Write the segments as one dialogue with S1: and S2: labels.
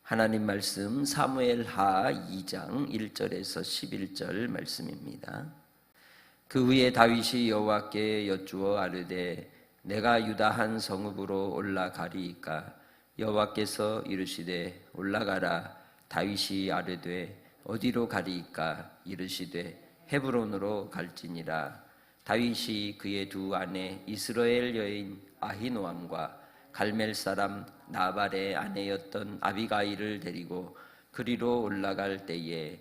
S1: 하나님 말씀 사무엘하 2장 1절에서 11절 말씀입니다. 그 후에 다윗이 여호와께 여쭈어 아뢰되 내가 유다 한 성읍으로 올라가리이까 여호와께서 이르시되 올라가라. 다윗이 아뢰되 어디로 가리이까 이르시되 헤브론으로 갈지니라. 다윗이 그의 두 아내 이스라엘 여인 아히노암과 갈멜 사람 나발의 아내였던 아비가일을 데리고 그리로 올라갈 때에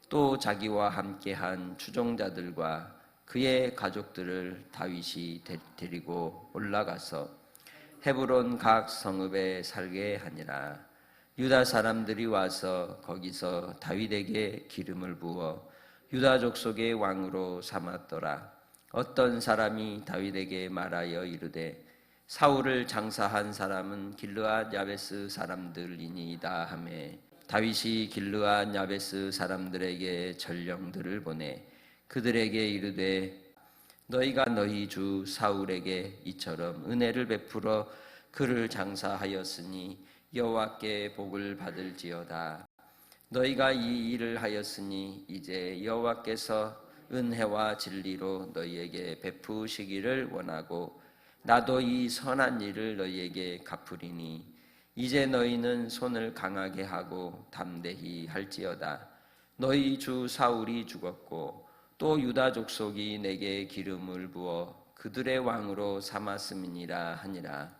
S1: 또 자기와 함께한 추종자들과 그의 가족들을 다윗이 데리고 올라가서 헤브론 각 성읍에 살게 하니라. 유다 사람들이 와서 거기서 다윗에게 기름을 부어 유다 족속의 왕으로 삼았더라. 어떤 사람이 다윗에게 말하여 이르되 사울을 장사한 사람은 길르앗 야베스 사람들이니이다 하매 다윗이 길르앗 야베스 사람들에게 전령들을 보내 그들에게 이르되 너희가 너희 주 사울에게 이처럼 은혜를 베풀어 그를 장사하였으니 여호와께 복을 받을지어다. 너희가 이 일을 하였으니 이제 여호와께서 은혜와 진리로 너희에게 베푸시기를 원하고 나도 이 선한 일을 너희에게 갚으리니 이제 너희는 손을 강하게 하고 담대히 할지어다. 너희 주 사울이 죽었고 또 유다 족속이 내게 기름을 부어 그들의 왕으로 삼았음이니라 하니라.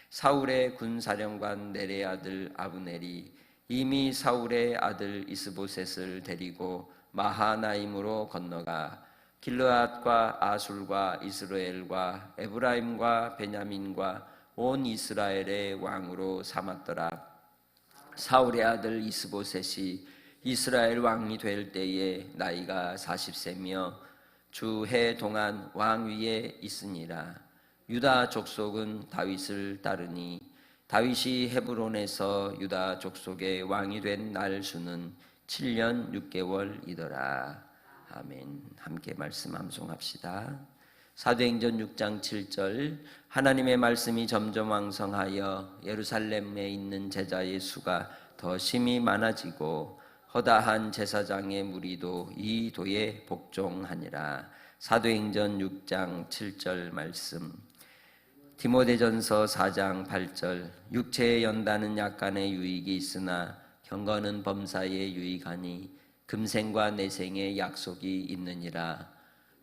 S1: 사울의 군사령관 넬의 아들 아브넬이 이미 사울의 아들 이스보셋을 데리고 마하나임으로 건너가 길르앗과 아술과 이스라엘과 에브라임과 베냐민과 온 이스라엘의 왕으로 삼았더라. 사울의 아들 이스보셋이 이스라엘 왕이 될 때에 나이가 40세며 주해 동안 왕 위에 있으니라. 유다 족속은 다윗을 따르니 다윗이 헤브론에서 유다 족속의 왕이 된 날 수는 7년 6개월이더라. 아멘. 함께 말씀 암송합시다. 사도행전 6장 7절 하나님의 말씀이 점점 왕성하여 예루살렘에 있는 제자의 수가 더 심히 많아지고 허다한 제사장의 무리도 이 도에 복종하니라. 사도행전 6장 7절 말씀. 디모데전서 4장 8절 육체의 연단은 약간의 유익이 있으나 경건은 범사에 유익하니 금생과 내생의 약속이 있느니라.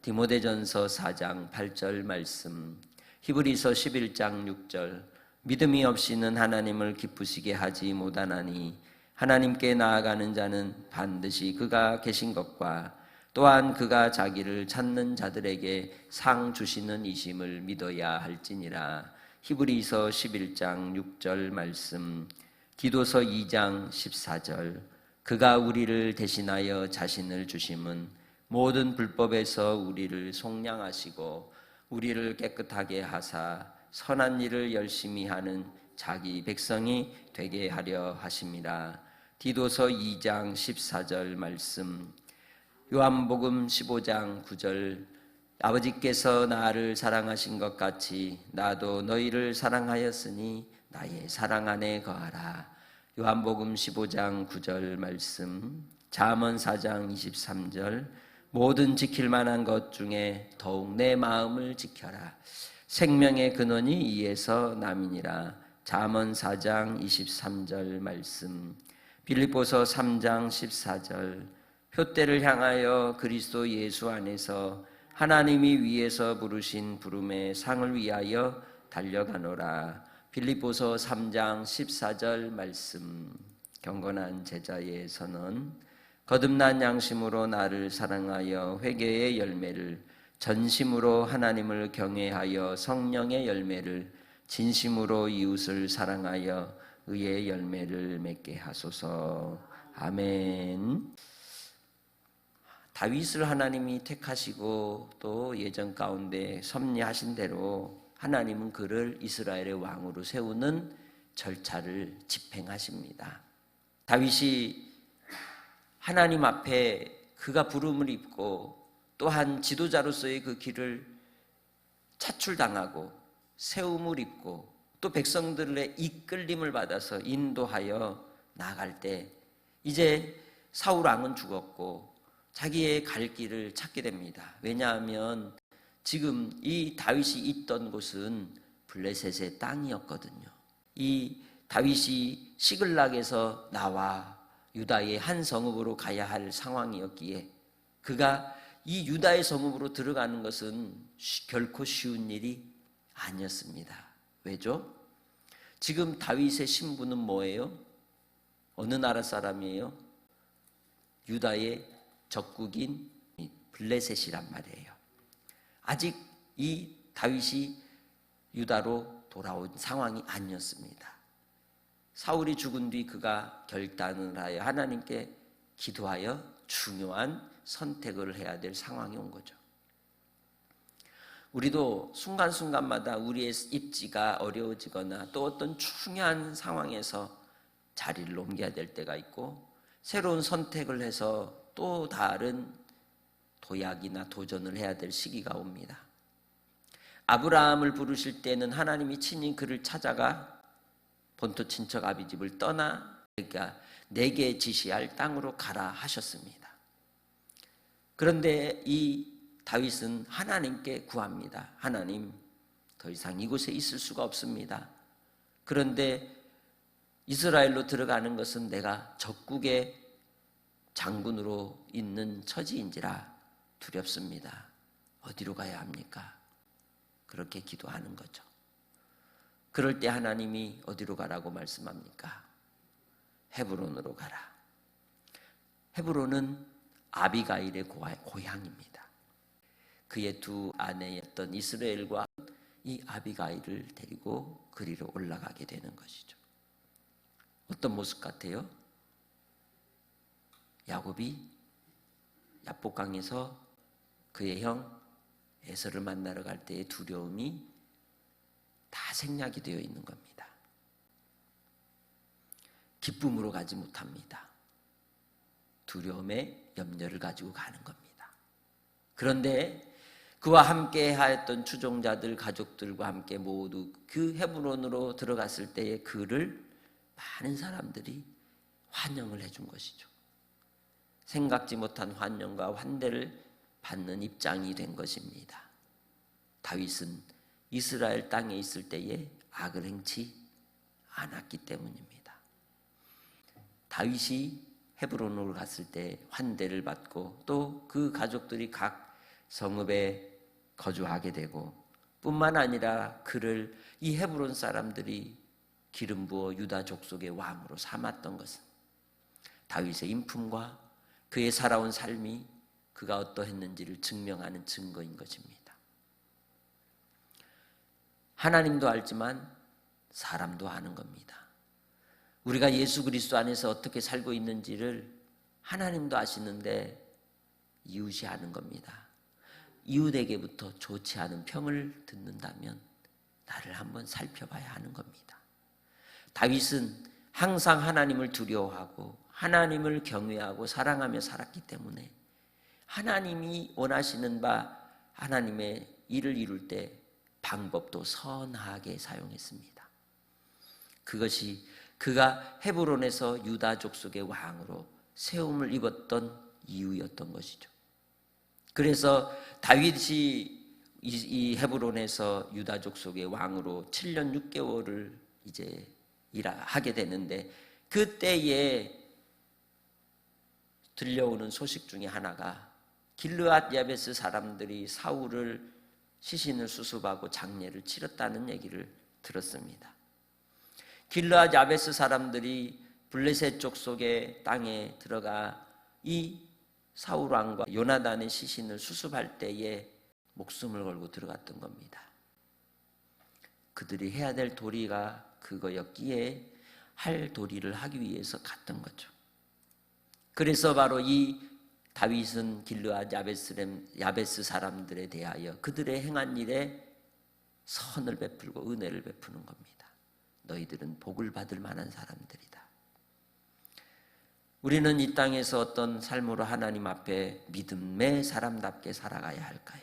S1: 디모데전서 4장 8절 말씀. 히브리서 11장 6절 믿음이 없이는 하나님을 기쁘시게 하지 못하나니 하나님께 나아가는 자는 반드시 그가 계신 것과 또한 그가 자기를 찾는 자들에게 상 주시는 이심을 믿어야 할지니라. 히브리서 11장 6절 말씀. 기도서 2장 14절 그가 우리를 대신하여 자신을 주심은 모든 불법에서 우리를 속량하시고 우리를 깨끗하게 하사 선한 일을 열심히 하는 자기 백성이 되게 하려 하심이라. 디도서 2장 14절 말씀. 요한복음 15장 9절 아버지께서 나를 사랑하신 것 같이 나도 너희를 사랑하였으니 나의 사랑 안에 거하라. 요한복음 15장 9절 말씀. 잠언 4장 23절 모든 지킬 만한 것 중에 더욱 내 마음을 지켜라. 생명의 근원이 이에서 남이니라. 잠언 4장 23절 말씀. 빌립보서 3장 14절 표대를 향하여 그리스도 예수 안에서 하나님이 위에서 부르신 부름의 상을 위하여 달려가노라. 빌립보서 3장 14절 말씀. 경건한 제자의 선언. 거듭난 양심으로 나를 사랑하여 회개의 열매를, 전심으로 하나님을 경외하여 성령의 열매를, 진심으로 이웃을 사랑하여 의의 열매를 맺게 하소서. 아멘. 다윗을 하나님이 택하시고 또 예전 가운데 섭리하신 대로 하나님은 그를 이스라엘의 왕으로 세우는 절차를 집행하십니다. 다윗이 하나님 앞에 그가 부름을 입고 또한 지도자로서의 그 길을 차출당하고 세움을 입고 또 백성들의 이끌림을 받아서 인도하여 나아갈 때 이제 사울 왕은 죽었고 자기의 갈 길을 찾게 됩니다. 왜냐하면 지금 이 다윗이 있던 곳은 블레셋의 땅이었거든요. 이 다윗이 시글락에서 나와 유다의 한 성읍으로 가야 할 상황이었기에 그가 이 유다의 성읍으로 들어가는 것은 결코 쉬운 일이 아니었습니다. 왜죠? 지금 다윗의 신부는 뭐예요? 어느 나라 사람이에요? 유다의 적국인 블레셋이란 말이에요. 아직 이 다윗이 유다로 돌아온 상황이 아니었습니다. 사울이 죽은 뒤 그가 결단을 하여 하나님께 기도하여 중요한 선택을 해야 될 상황이 온 거죠. 우리도 순간순간마다 우리의 입지가 어려워지거나 또 어떤 중요한 상황에서 자리를 옮겨야 될 때가 있고 새로운 선택을 해서 또 다른 도약이나 도전을 해야 될 시기가 옵니다. 아브라함을 부르실 때는 하나님이 친히 그를 찾아가 본토 친척 아비집을 떠나 그러니까 내게 지시할 땅으로 가라 하셨습니다. 그런데 이 다윗은 하나님께 구합니다. 하나님, 더 이상 이곳에 있을 수가 없습니다. 그런데 이스라엘로 들어가는 것은 내가 적국의 장군으로 있는 처지인지라 두렵습니다. 어디로 가야 합니까? 그렇게 기도하는 거죠. 그럴 때 하나님이 어디로 가라고 말씀합니까? 헤브론으로 가라. 헤브론은 아비가일의 고향입니다. 그의 두 아내였던 이스라엘과 이 아비가일을 데리고 그리로 올라가게 되는 것이죠. 어떤 모습 같아요? 야곱이 야복강에서 그의 형 에서를 만나러 갈 때의 두려움이 다 생략이 되어 있는 겁니다. 기쁨으로 가지 못합니다. 두려움의 염려를 가지고 가는 겁니다. 그런데 그와 함께 하였던 추종자들, 가족들과 함께 모두 그 헤브론으로 들어갔을 때에 그를 많은 사람들이 환영을 해준 것이죠. 생각지 못한 환영과 환대를 받는 입장이 된 것입니다. 다윗은 이스라엘 땅에 있을 때에 악을 행치 않았기 때문입니다. 다윗이 헤브론으로 갔을 때 환대를 받고 또 그 가족들이 각 성읍에 거주하게 되고 뿐만 아니라 그를 이 헤브론 사람들이 기름 부어 유다 족속의 왕으로 삼았던 것은 다윗의 인품과 그의 살아온 삶이 그가 어떠했는지를 증명하는 증거인 것입니다. 하나님도 알지만 사람도 아는 겁니다. 우리가 예수 그리스도 안에서 어떻게 살고 있는지를 하나님도 아시는데 이웃이 아는 겁니다. 이웃에게부터 좋지 않은 평을 듣는다면 나를 한번 살펴봐야 하는 겁니다. 다윗은 항상 하나님을 두려워하고 하나님을 경외하고 사랑하며 살았기 때문에 하나님이 원하시는 바 하나님의 일을 이룰 때 방법도 선하게 사용했습니다. 그것이 그가 헤브론에서 유다 족속의 왕으로 세움을 입었던 이유였던 것이죠. 그래서 다윗이 이 헤브론에서 유다 족속의 왕으로 7년 6개월을 이제 일하게 되는데 그때에 들려오는 소식 중에 하나가 길르앗 야베스 사람들이 사울을 시신을 수습하고 장례를 치렀다는 얘기를 들었습니다. 길르앗 야베스 사람들이 블레셋 족속의 땅에 들어가 이 사울 왕과 요나단의 시신을 수습할 때에 목숨을 걸고 들어갔던 겁니다. 그들이 해야 될 도리가 그거였기에 할 도리를 하기 위해서 갔던 거죠. 그래서 바로 이 다윗은 길르앗 야베스 사람들에 대하여 그들의 행한 일에 선을 베풀고 은혜를 베푸는 겁니다. 너희들은 복을 받을 만한 사람들이다. 우리는 이 땅에서 어떤 삶으로 하나님 앞에 믿음의 사람답게 살아가야 할까요?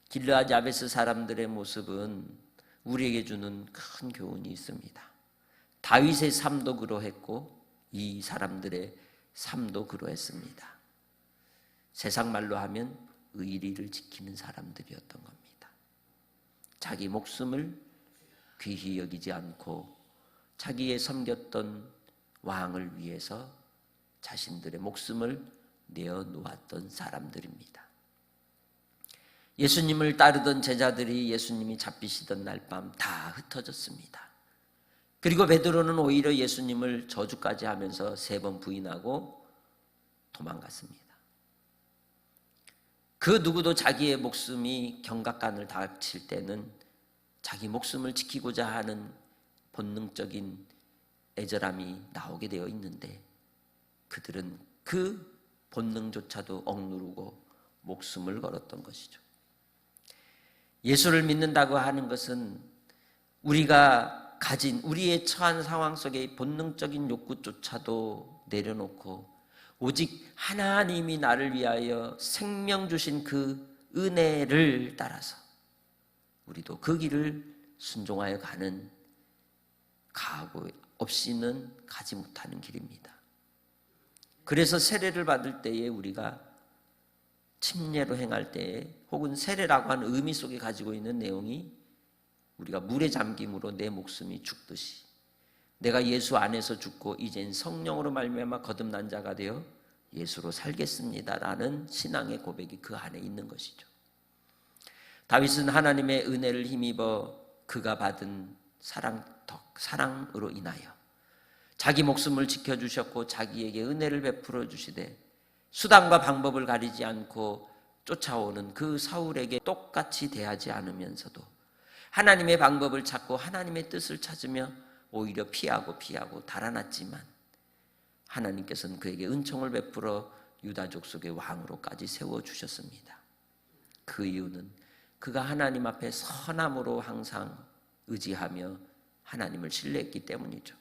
S1: 길르앗 야베스 사람들의 모습은 우리에게 주는 큰 교훈이 있습니다. 다윗의 삶도 그러했고 이 사람들의 삶도 그러했습니다. 세상 말로 하면 의리를 지키는 사람들이었던 겁니다. 자기 목숨을 귀히 여기지 않고 자기의 섬겼던 왕을 위해서 자신들의 목숨을 내어놓았던 사람들입니다. 예수님을 따르던 제자들이 예수님이 잡히시던 날 밤 다 흩어졌습니다. 그리고 베드로는 오히려 예수님을 저주까지 하면서 3번 부인하고 도망갔습니다. 그 누구도 자기의 목숨이 경각간을 닥칠 때는 자기 목숨을 지키고자 하는 본능적인 애절함이 나오게 되어 있는데 그들은 그 본능조차도 억누르고 목숨을 걸었던 것이죠. 예수를 믿는다고 하는 것은 우리가 가진 우리의 처한 상황 속의 본능적인 욕구조차도 내려놓고 오직 하나님이 나를 위하여 생명 주신 그 은혜를 따라서 우리도 그 길을 순종하여 가는 각오 없이는 가지 못하는 길입니다. 그래서 세례를 받을 때에 우리가 침례로 행할 때에 혹은 세례라고 하는 의미 속에 가지고 있는 내용이 우리가 물에 잠김으로 내 목숨이 죽듯이 내가 예수 안에서 죽고 이젠 성령으로 말미암아 거듭난 자가 되어 예수로 살겠습니다라는 신앙의 고백이 그 안에 있는 것이죠. 다윗은 하나님의 은혜를 힘입어 그가 받은 사랑으로 인하여 자기 목숨을 지켜주셨고 자기에게 은혜를 베풀어 주시되 수단과 방법을 가리지 않고 쫓아오는 그 사울에게 똑같이 대하지 않으면서도 하나님의 방법을 찾고 하나님의 뜻을 찾으며 오히려 피하고 달아났지만 하나님께서는 그에게 은총을 베풀어 유다 족속의 왕으로까지 세워주셨습니다. 그 이유는 그가 하나님 앞에 선함으로 항상 의지하며 하나님을 신뢰했기 때문이죠.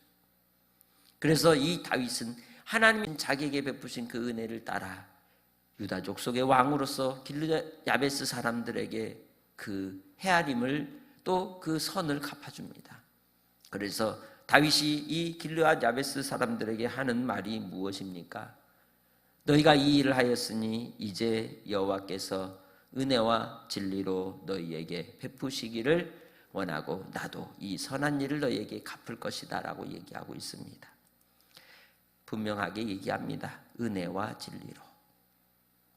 S1: 그래서 이 다윗은 하나님이 자기에게 베푸신 그 은혜를 따라 유다 족속의 왕으로서 길르앗 야베스 사람들에게 그 헤아림을 또 그 선을 갚아줍니다. 그래서 다윗이 이 길르앗 야베스 사람들에게 하는 말이 무엇입니까? 너희가 이 일을 하였으니 이제 여호와께서 은혜와 진리로 너희에게 베푸시기를 원하고 나도 이 선한 일을 너희에게 갚을 것이다 라고 얘기하고 있습니다. 분명하게 얘기합니다. 은혜와 진리로.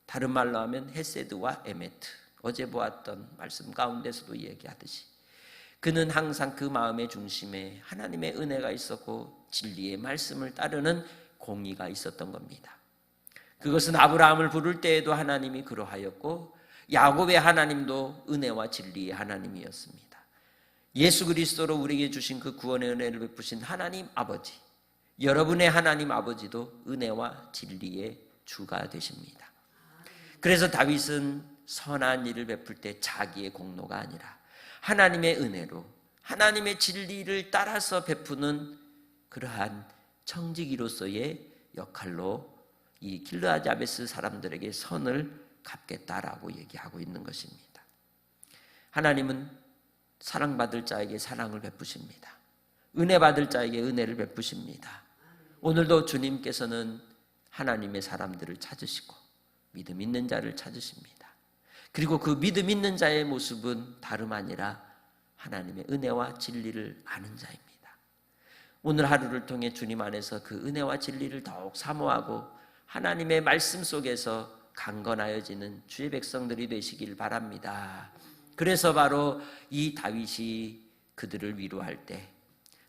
S1: 다른 말로 하면 헤세드와 에메트. 어제 보았던 말씀 가운데서도 얘기하듯이 그는 항상 그 마음의 중심에 하나님의 은혜가 있었고 진리의 말씀을 따르는 공의가 있었던 겁니다. 그것은 아브라함을 부를 때에도 하나님이 그러하였고 야곱의 하나님도 은혜와 진리의 하나님이었습니다. 예수 그리스도로 우리에게 주신 그 구원의 은혜를 베푸신 하나님 아버지, 여러분의 하나님 아버지도 은혜와 진리의 주가 되십니다. 그래서 다윗은 선한 일을 베풀 때 자기의 공로가 아니라 하나님의 은혜로 하나님의 진리를 따라서 베푸는 그러한 청지기로서의 역할로 이 길르앗 야베스 사람들에게 선을 갚겠다라고 얘기하고 있는 것입니다. 하나님은 사랑받을 자에게 사랑을 베푸십니다. 은혜 받을 자에게 은혜를 베푸십니다. 오늘도 주님께서는 하나님의 사람들을 찾으시고 믿음 있는 자를 찾으십니다. 그리고 그 믿음 있는 자의 모습은 다름 아니라 하나님의 은혜와 진리를 아는 자입니다. 오늘 하루를 통해 주님 안에서 그 은혜와 진리를 더욱 사모하고 하나님의 말씀 속에서 강건하여지는 주의 백성들이 되시길 바랍니다. 그래서 바로 이 다윗이 그들을 위로할 때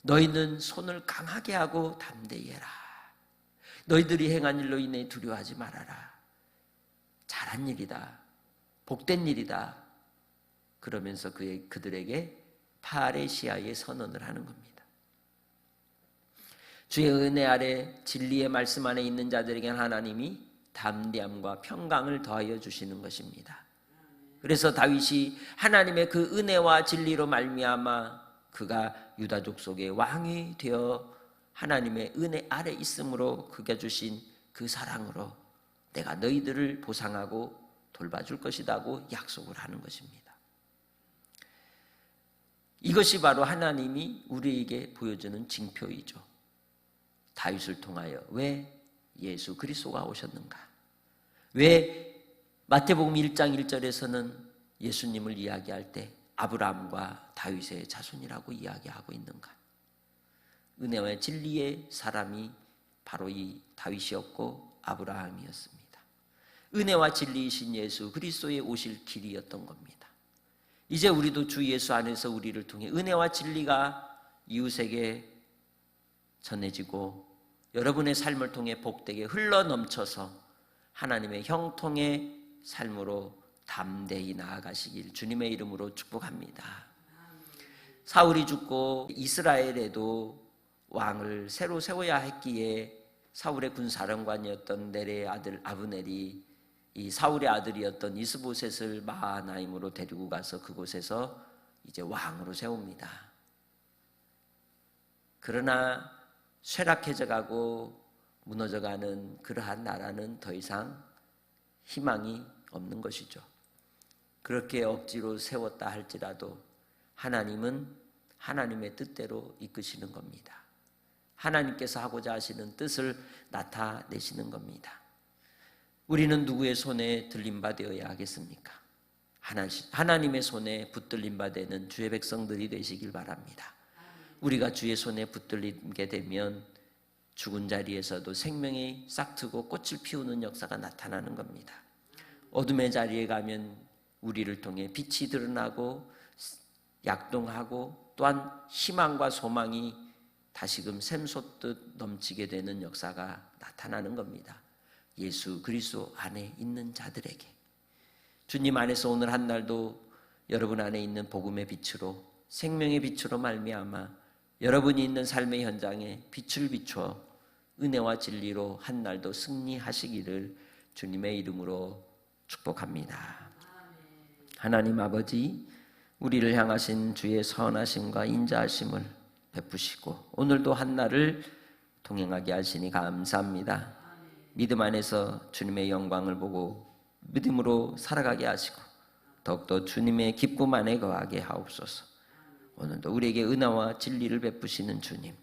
S1: 너희는 손을 강하게 하고 담대히 해라. 너희들이 행한 일로 인해 두려워하지 말아라. 잘한 일이다. 복된 일이다. 그러면서 그들에게 파레시아의 선언을 하는 겁니다. 주의 은혜 아래 진리의 말씀 안에 있는 자들에게는 하나님이 담대함과 평강을 더하여 주시는 것입니다. 그래서 다윗이 하나님의 그 은혜와 진리로 말미암아 그가 유다 족속의 왕이 되어 하나님의 은혜 아래 있음으로 그가 주신 그 사랑으로 내가 너희들을 보상하고 돌봐줄 것이라고 약속을 하는 것입니다. 이것이 바로 하나님이 우리에게 보여주는 징표이죠. 다윗을 통하여 왜 예수 그리스도가 오셨는가? 왜 마태복음 1장 1절에서는 예수님을 이야기할 때 아브라함과 다윗의 자손이라고 이야기하고 있는가? 은혜와 진리의 사람이 바로 이 다윗이었고 아브라함이었습니다. 은혜와 진리이신 예수 그리스도의 오실 길이었던 겁니다. 이제 우리도 주 예수 안에서 우리를 통해 은혜와 진리가 이웃에게 전해지고 여러분의 삶을 통해 복되게 흘러넘쳐서 하나님의 형통의 삶으로 담대히 나아가시길 주님의 이름으로 축복합니다. 사울이 죽고 이스라엘에도 왕을 새로 세워야 했기에 사울의 군사령관이었던 넬의 아들 아브넬이 이 사울의 아들이었던 이스보셋을 마하나임으로 데리고 가서 그곳에서 이제 왕으로 세웁니다. 그러나 쇠락해져 가고 무너져가는 그러한 나라는 더 이상 희망이 없는 것이죠. 그렇게 억지로 세웠다 할지라도 하나님은 하나님의 뜻대로 이끄시는 겁니다. 하나님께서 하고자 하시는 뜻을 나타내시는 겁니다. 우리는 누구의 손에 들림 바 되어야 하겠습니까? 하나님의 손에 붙들림 바 되는 주의 백성들이 되시길 바랍니다. 우리가 주의 손에 붙들리게 되면 죽은 자리에서도 생명이 싹트고 꽃을 피우는 역사가 나타나는 겁니다. 어둠의 자리에 가면 우리를 통해 빛이 드러나고 약동하고 또한 희망과 소망이 다시금 샘솟듯 넘치게 되는 역사가 나타나는 겁니다. 예수 그리스도 안에 있는 자들에게 주님 안에서 오늘 한 날도 여러분 안에 있는 복음의 빛으로 생명의 빛으로 말미암아 여러분이 있는 삶의 현장에 빛을 비추어 은혜와 진리로 한 날도 승리하시기를 주님의 이름으로 축복합니다. 하나님 아버지, 우리를 향하신 주의 선하심과 인자하심을 베푸시고 오늘도 한 날을 동행하게 하시니 감사합니다. 믿음 안에서 주님의 영광을 보고 믿음으로 살아가게 하시고 더욱더 주님의 기쁨 안에 거하게 하옵소서. 오늘도 우리에게 은혜와 진리를 베푸시는 주님,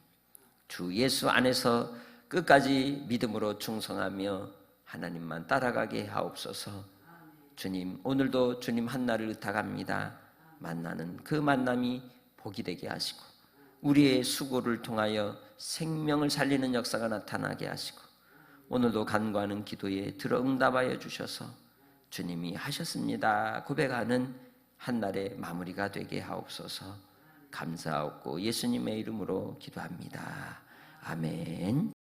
S1: 주 예수 안에서 끝까지 믿음으로 충성하며 하나님만 따라가게 하옵소서. 주님, 오늘도 주님 한 날을 의탁합니다. 만나는 그 만남이 복이 되게 하시고 우리의 수고를 통하여 생명을 살리는 역사가 나타나게 하시고 오늘도 간구하는 기도에 들어 응답하여 주셔서 주님이 하셨습니다 고백하는 한 날의 마무리가 되게 하옵소서. 감사하고 예수님의 이름으로 기도합니다. 아멘.